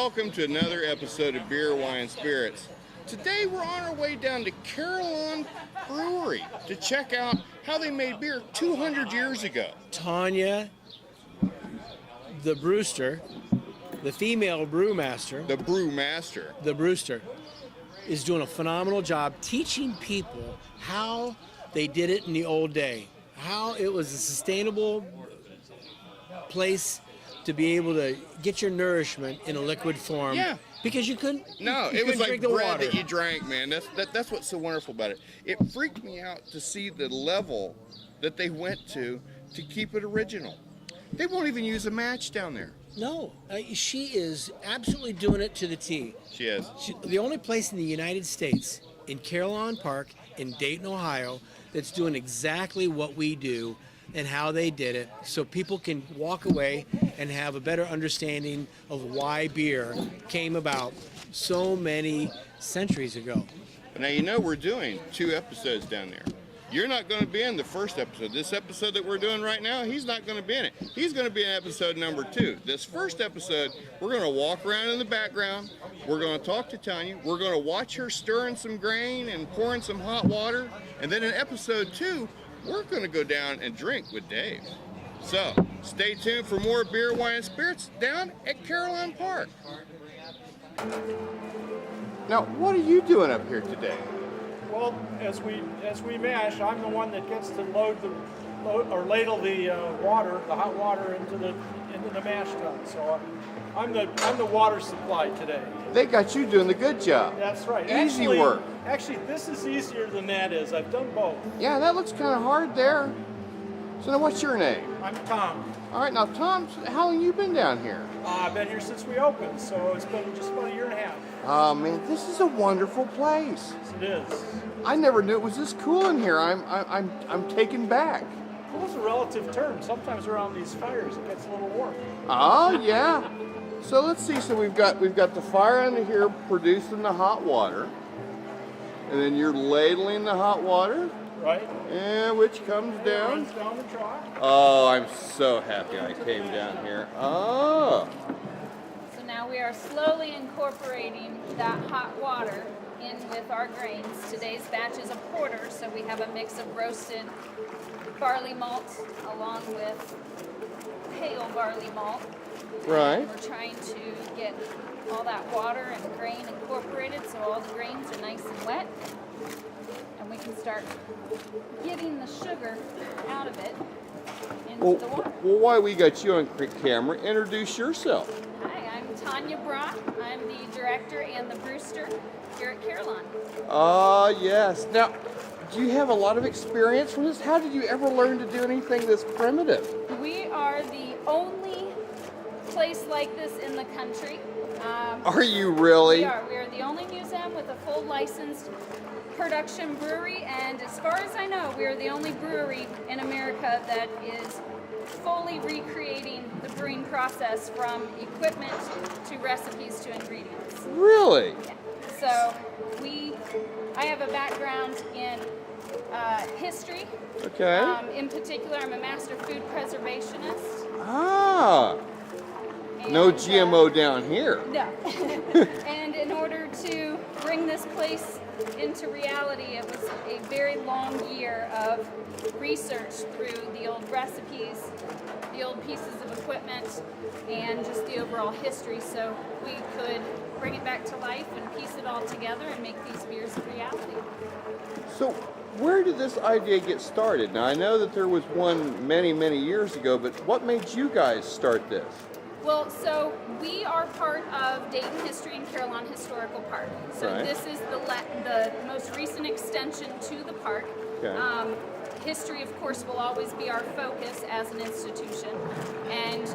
welcome to another episode of Beer, Wine, Spirits. Today we're on our way down to Carillon Brewery to check out how they made beer 200 years ago. Tanya, the brewster, the female brewmaster, The brewmaster. the brewster, is doing a phenomenal job teaching people how they did it in the old day, how it was a sustainable place to be able to get your nourishment in a liquid form. Yeah. Because you couldn't. No, you it was couldn't like drink the bread water. that you drank, man. That's what's so wonderful about it. It freaked me out to see the level that they went to keep it original. They won't even use a match down there. No, she is absolutely doing it to the T. She is. The only place in the United States, in Carillon Park, in Dayton, Ohio, that's doing exactly what we do and how they did it, so people can walk away and have a better understanding of why beer came about so many centuries ago. Now, you know we're doing 2 episodes down there. You're not going to be in the first episode. This episode that we're doing right now, he's not going to be in it. He's going to be in episode number 2. This first episode, we're going to walk around in the background. We're going to talk to Tanya. We're going to watch her stirring some grain and pouring some hot water. And then in episode 2, we're going to go down and drink with Dave. So, stay tuned for more Beer, Wine, and Spirits down at Carillon Park. Now, what are you doing up here today? Well, as we mash, I'm the one that gets to ladle the water, the hot water into the mash tun. So I'm the water supply today. They got you doing the good job. That's right. Easy work. Actually, this is easier than that is. I've done both. Yeah, that looks kind of hard there. So now what's your name? I'm Tom. All right, now Tom, how long you been down here? I've been here since we opened, so it's been just about a year and a half. Oh man, this is a wonderful place. Yes, it is. I never knew it was this cool in here. I'm taken back. Cool is a relative term. Sometimes around these fires it gets a little warm. Oh yeah. So let's see. So we've got the fire under here producing the hot water, and then you're ladling the hot water. Right. And which comes down. Runs down the trough. Oh, I'm so happy I came down here. Oh. So now we are slowly incorporating that hot water in with our grains. Today's batch is a porter, so we have a mix of roasted barley malt along with pale barley malt. Right. And we're trying to get all that water and grain incorporated so all the grains are nice and wet. And we can start getting the sugar out of it into the water. Well, while we got you on camera, introduce yourself. Hi, I'm Tanya Brock. I'm the director and the brewster here at Carillon. Yes. Now, do you have a lot of experience from this? How did you ever learn to do anything this primitive? We are the only place like this in the country. Are you really? We are. We are the only museum with a full licensed production brewery, and as far as I know, we are the only brewery in America that is fully recreating the brewing process from equipment to recipes to ingredients. Really? Yeah. So I have a background in history. Okay. In particular, I'm a master food preservationist. Ah. No GMO down here. No. And in order to bring this place into reality, it was a very long year of research through the old recipes, the old pieces of equipment, and just the overall history, so we could bring it back to life and piece it all together and make these beers a reality. So, where did this idea get started? Now, I know that there was one many, many years ago, but what made you guys start this? Well, so we are part of Dayton History and Carillon Historical Park. So Right. this is the most recent extension to the park. Okay. History, of course, will always be our focus as an institution. And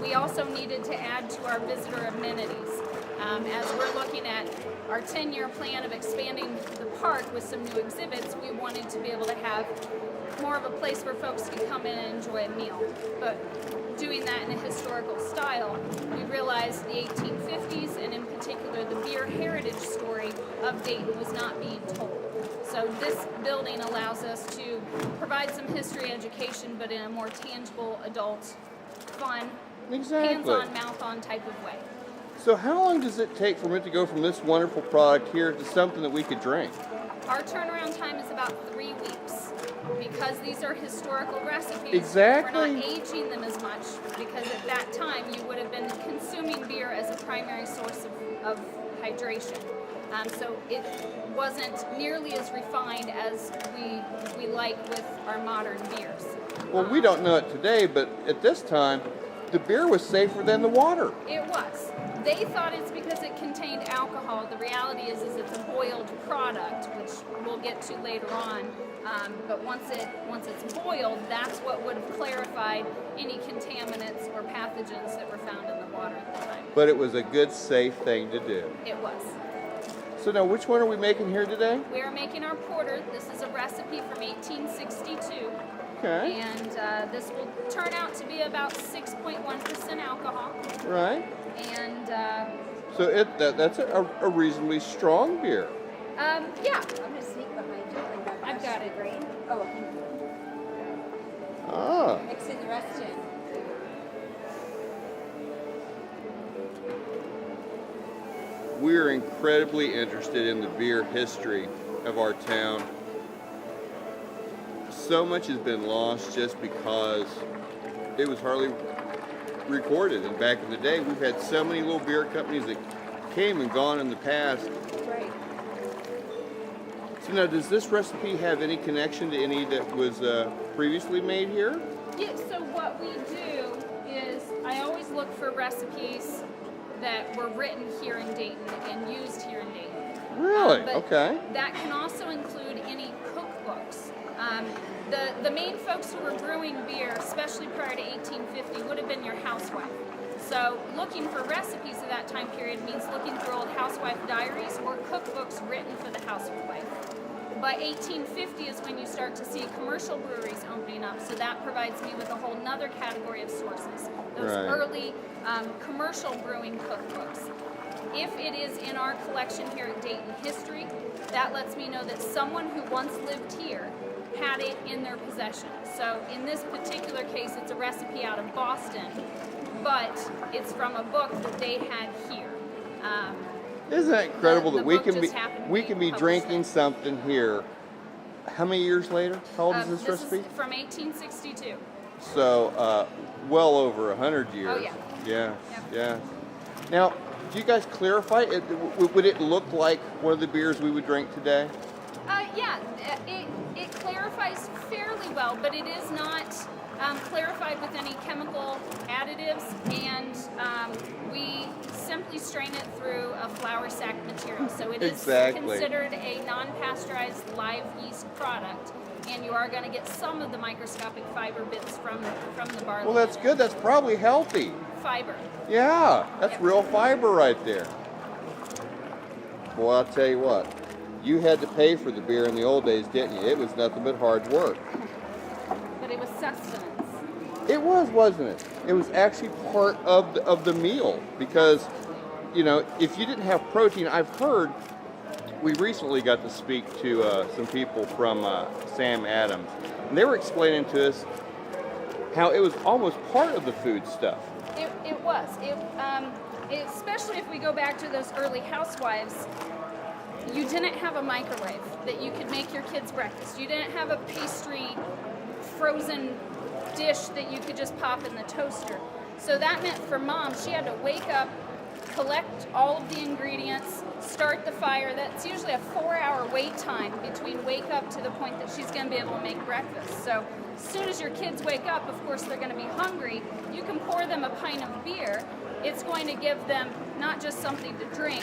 we also needed to add to our visitor amenities. As we're looking at our 10-year plan of expanding the park with some new exhibits, we wanted to be able to have more of a place where folks can come in and enjoy a meal. But doing that in a historical style, we realized the 1850s, and in particular the beer heritage story of Dayton, was not being told. So this building allows us to provide some history education, but in a more tangible, adult, fun, Exactly. hands-on, mouth-on type of way. So how long does it take for it to go from this wonderful product here to something that we could drink? Our turnaround time is about 3 weeks because these are historical recipes. Exactly. We're not aging them as much because at that time you would have been consuming beer as a primary source of hydration. So it wasn't nearly as refined as we like with our modern beers. Well, we don't know it today, but at this time, the beer was safer than the water. It was. They thought it's because it contained alcohol. The reality is it's a boiled product, which we'll get to later on. But once it's boiled, that's what would have clarified any contaminants or pathogens that were found in the water at the time. But it was a good, safe thing to do. It was. So now, which one are we making here today? We are making our porter. This is a recipe from 1862. Okay. And this will turn out to be about 6.1% alcohol. Right. And So that's a reasonably strong beer. yeah, I'm gonna sneak behind you and grab I've got it. green. Oh, okay. Ah. Mixing the rest in. We're incredibly interested in the beer history of our town. So much has been lost just because it was hardly recorded. And back in the day, we've had so many little beer companies that came and gone in the past. Right. So now, does this recipe have any connection to any that was previously made here? Yeah, so what we do is I always look for recipes that were written here in Dayton and used here in Dayton. Really? But Okay. that can also include any cookbooks. The main folks who were brewing beer, especially prior to 1850, would have been your housewife. So looking for recipes of that time period means looking through old housewife diaries or cookbooks written for the housewife. By 1850 is when you start to see commercial breweries opening up, so that provides me with a whole nother category of sources. Those Right. early commercial brewing cookbooks. If it is in our collection here at Dayton History, that lets me know that someone who once lived here had it in their possession. So in this particular case, it's a recipe out of Boston, but it's from a book that they had here. Isn't that incredible The that we book can just happened to be be published drinking then. something here? How many years later? How old is this recipe? Is from 1862. So, well over 100 years. Oh, yeah. Yeah. Yep. Yeah. Now, do you guys clarify it? Would it look like one of the beers we would drink today? Yeah, it clarifies fairly well, but it is not clarified with any chemical additives, and we simply strain it through a flour sack material. So it is Exactly. considered a non-pasteurized live yeast product, and you are going to get some of the microscopic fiber bits from the barley. Well, that's good. That's probably healthy. Fiber. Yeah, that's Yep. real fiber right there. Boy, I'll tell you what. You had to pay for the beer in the old days, didn't you? It was nothing but hard work. But it was sustenance. It was, wasn't it? It was actually part of the meal because, you know, if you didn't have protein, I've heard. We recently got to speak to some people from Sam Adams, and they were explaining to us how it was almost part of the food stuff. It was. Especially if we go back to those early housewives, you didn't have a microwave that you could make your kids breakfast. You didn't have a pastry frozen dish that you could just pop in the toaster. So that meant for mom, she had to wake up, collect all of the ingredients, start the fire. That's usually a 4-hour wait time between wake up to the point that she's going to be able to make breakfast. So as soon as your kids wake up, of course, they're going to be hungry. You can pour them a pint of beer. It's going to give them not just something to drink,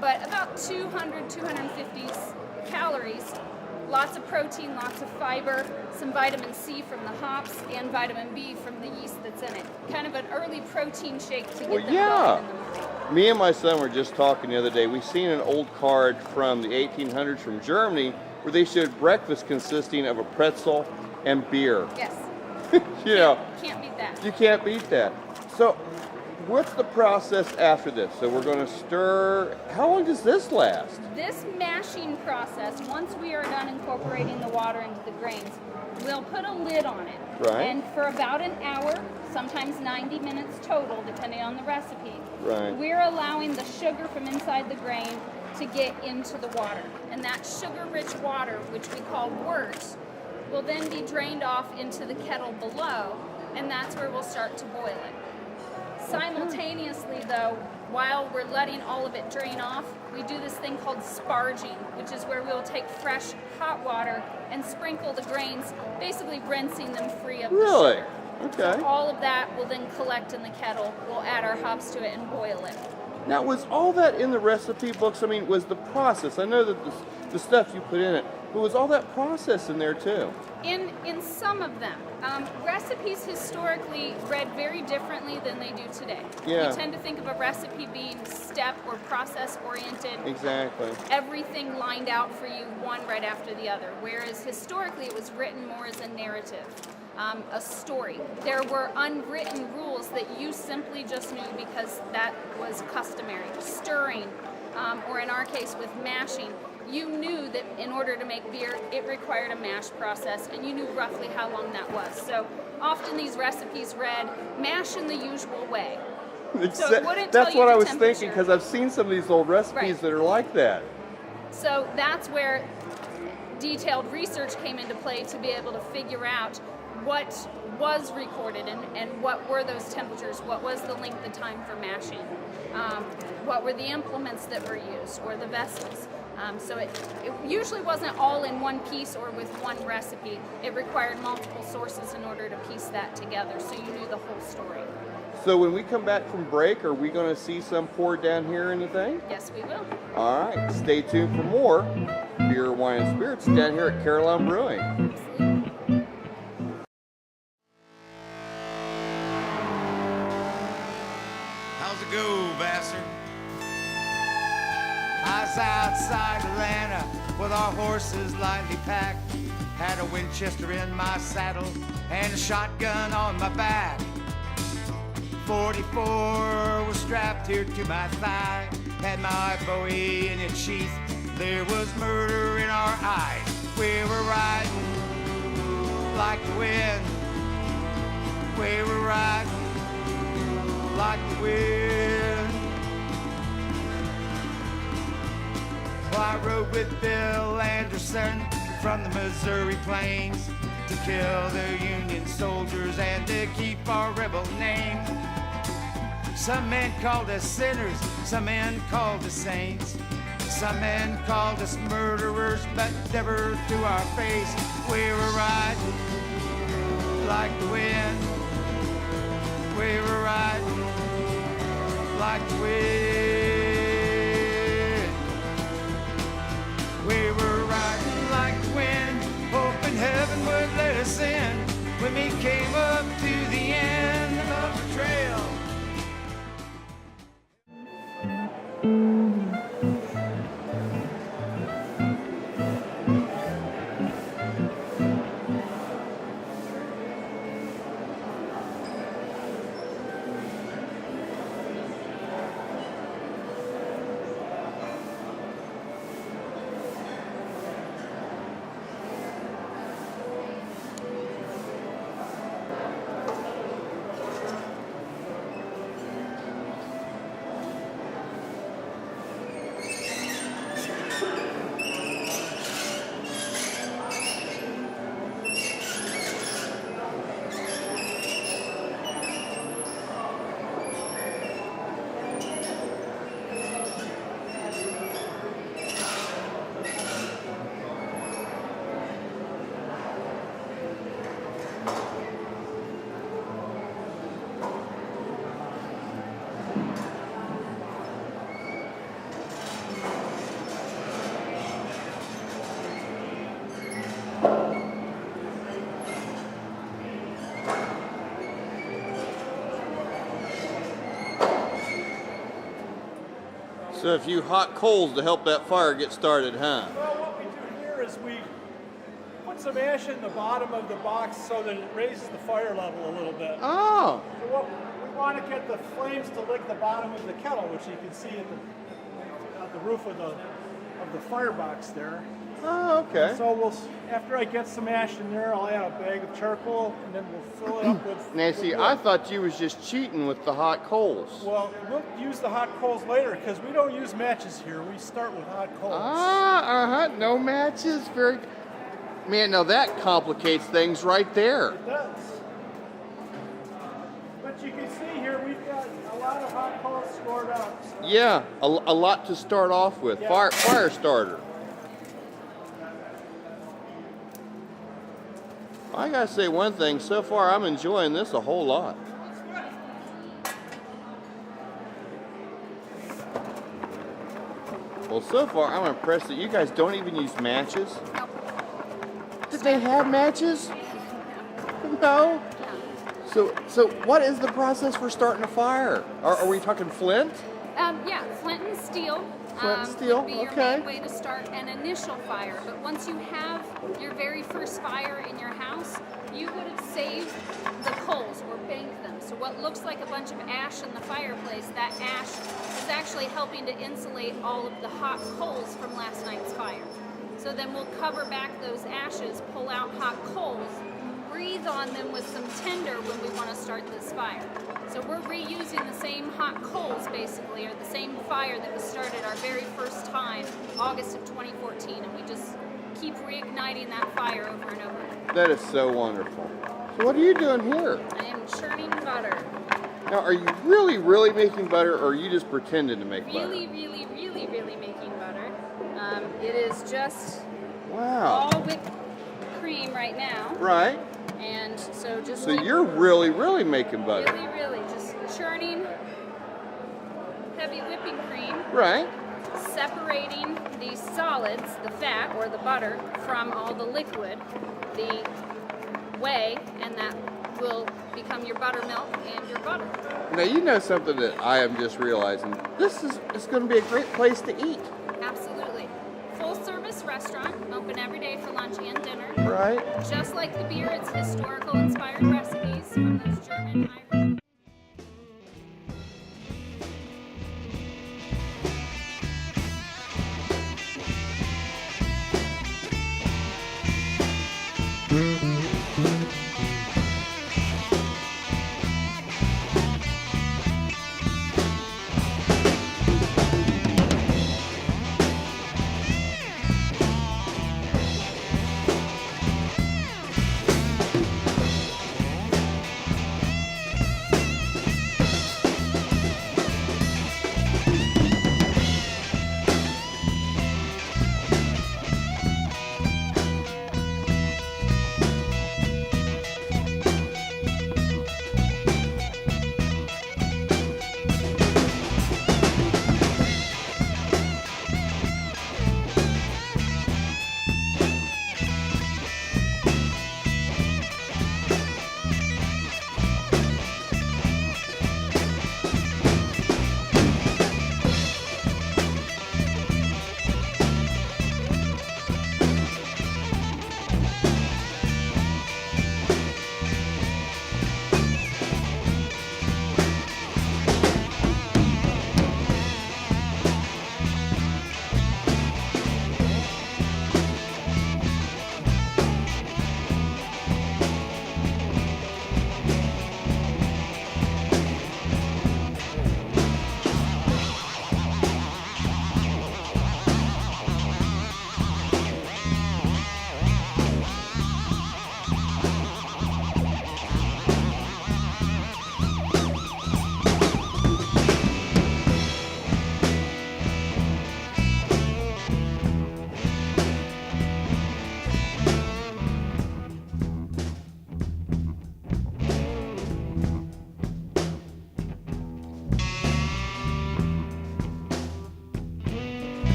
but about 200, 250 calories, lots of protein, lots of fiber, some vitamin C from the hops, and vitamin B from the yeast that's in it. Kind of an early protein shake to get them going in the morning. Me and my son were just talking the other day. We seen an old card from the 1800s from Germany where they showed breakfast consisting of a pretzel and beer. Yes. You know, Can't beat that. you can't beat that. So, what's the process after this? So we're going to stir. How long does this last? This mashing process, once we are done incorporating the water into the grains, we'll put a lid on it. Right. And for about an hour, sometimes 90 minutes total, depending on the recipe, Right. we're allowing the sugar from inside the grain to get into the water. And that sugar-rich water, which we call wort, will then be drained off into the kettle below, and that's where we'll start to boil it. Simultaneously, though, while we're letting all of it drain off, we do this thing called sparging, which is where we'll take fresh hot water and sprinkle the grains, basically rinsing them free of the Really? sugar. Okay. So all of that will then collect in the kettle. We'll add our hops to it and boil it. Now, was all that in the recipe books? I mean, was the process? I know that the stuff you put in it, but was all that process in there too? In some of them, recipes historically read very differently than they do today. Yeah. We tend to think of a recipe being step or process oriented. Exactly. Everything lined out for you, one right after the other. Whereas historically, it was written more as a narrative, a story. There were unwritten rules that you simply just knew because that was customary. Stirring, or in our case with mashing, you knew that in order to make beer, it required a mash process, and you knew roughly how long that was. So often these recipes read, mash in the usual way. So it wouldn't tell That's you what the I was temperature. thinking, because I've seen some of these old recipes Right. that are like that. So that's where detailed research came into play to be able to figure out what was recorded and what were those temperatures, what was the length of time for mashing, what were the implements that were used, or the vessels. So it usually wasn't all in one piece or with one recipe. It required multiple sources in order to piece that together so you knew the whole story. So when we come back from break, are we going to see some poured down here in the thing? Yes, we will. All right, stay tuned for more beer, wine, and spirits down here at Carillon Brewing. How's it go, Vassar? I was outside Atlanta with our horses lightly packed. Had a Winchester in my saddle and a shotgun on my back. 44 was strapped here to my thigh. Had my Bowie in its sheath. There was murder in our eyes. We were riding like the wind. We were riding like the wind. Well, I rode with Bill Anderson from the Missouri plains to kill the Union soldiers and to keep our rebel name. Some men called us sinners, some men called us saints. Some men called us murderers, but never to our face. We were riding like the wind. We were riding like the wind. We were riding like the wind, hoping heaven would let us in. When we came up to the end of the trail. So a few hot coals to help that fire get started, huh? Well, what we do here is we put some ash in the bottom of the box so that it raises the fire level a little bit. Oh, So what we want to get the flames to lick the bottom of the kettle, which you can see at the roof of the firebox there. Oh, okay. So after I get some ash in there, I'll add a bag of charcoal, and then we'll fill it up with. Nancy, with I wood. thought you was just cheating with the hot coals. Well, we'll use the hot coals later because we don't use matches here. We start with hot coals. No matches. Very. Man, now that complicates things right there. It does. But you can see here we've got a lot of hot coals stored up. So. Yeah, a lot to start off with. Yeah. Fire starter. I gotta say one thing. So far, I'm enjoying this a whole lot. Well, so far, I'm impressed that you guys don't even use matches. Nope. Did they have matches? No. So what is the process for starting a fire? Are we talking flint? Yeah, flint and steel. Flint and steel, Would be your okay. main way to start an initial fire. But once you have your very first fire in your house, you would have saved the coals or banked them. So what looks like a bunch of ash in the fireplace, that ash is actually helping to insulate all of the hot coals from last night's fire. So then we'll cover back those ashes, pull out hot coals, breathe on them with some tinder when we want to start this fire. So we're reusing the same hot coals basically, or the same fire that was started our very first time, August of 2014, and we just keep reigniting that fire over and over. That is so wonderful. So what are you doing here? I am churning butter. Now, are you really making butter, or are you just pretending to make butter? Really making butter. It is just Wow. all whipped cream right now, Right. and so just So you're really making butter. really just churning heavy whipping cream, Right. separating the solids, the fat or the butter, from all the liquid, the whey, and that will become your buttermilk and your butter. Now, you know something that I am just realizing. This is going to be a great place to eat. Absolutely. Full service restaurant, open every day for lunch and dinner. Right. Just like the beer, it's historical inspired recipes from those German Irish.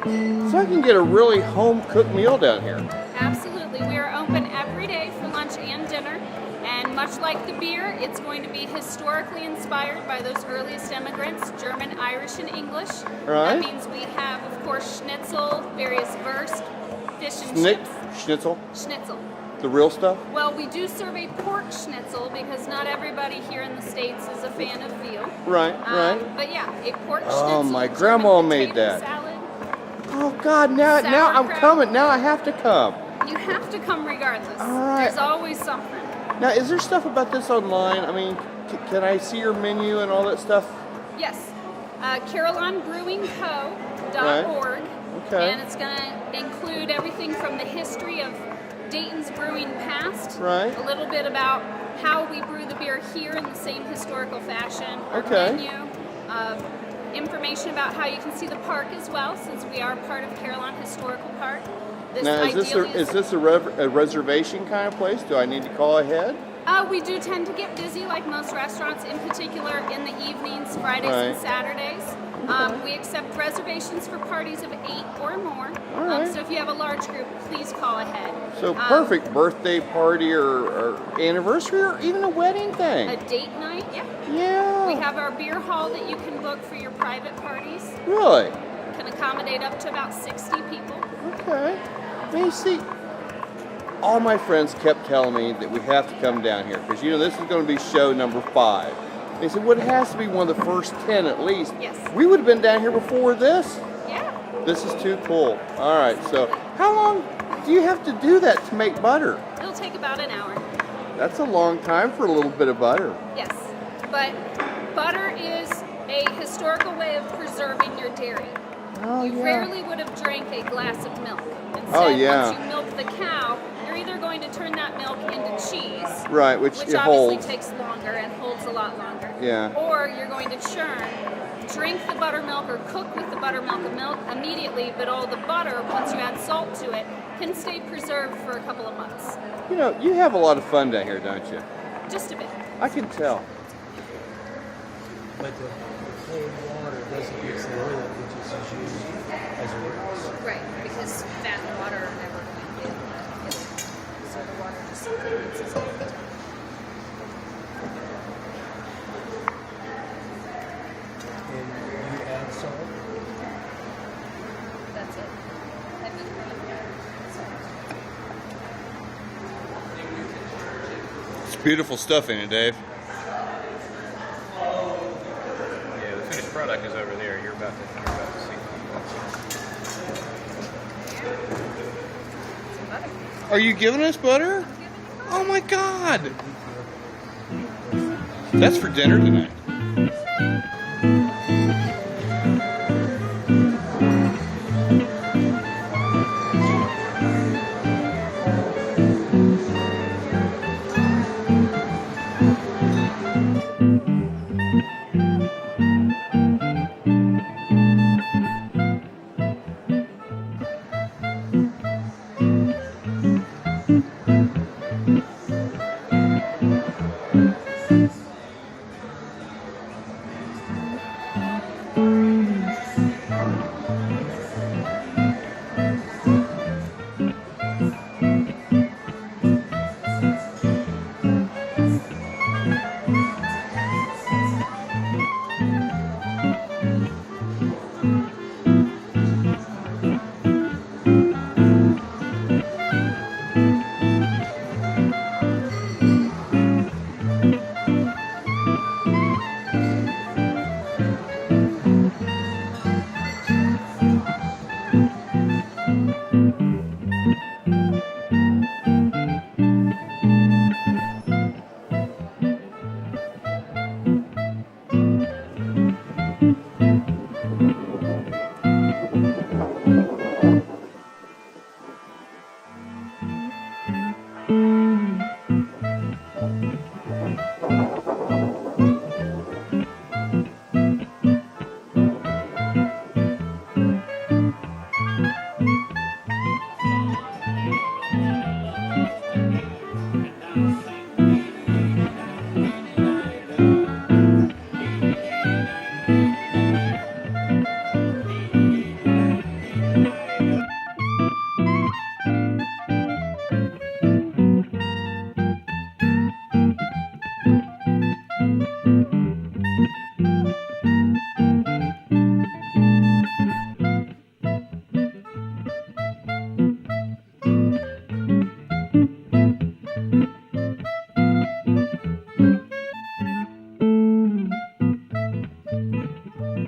So I can get a really home-cooked meal down here. Absolutely. We are open every day for lunch and dinner. And much like the beer, it's going to be historically inspired by those earliest immigrants, German, Irish, and English. Right. That means we have, of course, schnitzel, various wurst, fish and chips. Schnitzel? Schnitzel. The real stuff? Well, we do serve a pork schnitzel because not everybody here in the States is a fan of veal. Right, right. But yeah, a pork schnitzel. Oh, my German grandma made potato that. Salad. Oh, God, now I'm Sauerkraut. coming. Now I have to come. You have to come regardless. All right. There's always something. Now, is there stuff about this online? I mean, can I see your menu and all that stuff? Yes. CarillonBrewingCo.org. Right. Okay. And it's going to include everything from the history of Dayton's brewing past. Right. A little bit about how we brew the beer here in the same historical fashion. Our Okay. menu. Information about how you can see the park as well, since we are part of Carillon Historical Park. This Now, is this a reservation kind of place? Do I need to call ahead? We do tend to get busy, like most restaurants, in particular in the evenings, Fridays and Right. Saturdays. We accept reservations for parties of 8 or more. All right. So if you have a large group, please call ahead. So perfect birthday party or anniversary or even a wedding thing. A date night, yeah. Yeah. We have our beer hall that you can book for your private parties. Really? Can accommodate up to about 60 people. Okay. Now, you see, all my friends kept telling me that we have to come down here because, this is going to be show number 5. They said, well, it has to be one of the first 10 at least. Yes. We would have been down here before this. Yeah. This is too cool. All right, so how long do you have to do that to make butter? It'll take about an hour. That's a long time for a little bit of butter. Yes. But butter is a historical way of preserving your dairy. Oh, You yeah. rarely would have drank a glass of milk. Instead, Oh, yeah. once you milk the cow, you're either going to turn that milk into cheese, Right, which which it obviously holds. takes longer and holds a lot longer. Yeah. Or you're going to churn, drink the buttermilk or cook with the buttermilk immediately, but all the butter, once you add salt to it, can stay preserved for a couple of months. You have a lot of fun down here, don't you? Just a bit. I can tell. But the cold water doesn't mix the oil, which is used as a rinse. Right, because fat and water are never going to get so the water just mixes all the time. And you add salt. That's it. Heavy cream. It's beautiful stuff in it, Dave. Yeah, the finished product is over there. You're about to see. Are you giving us butter? Oh my God! That's for dinner tonight. Bye.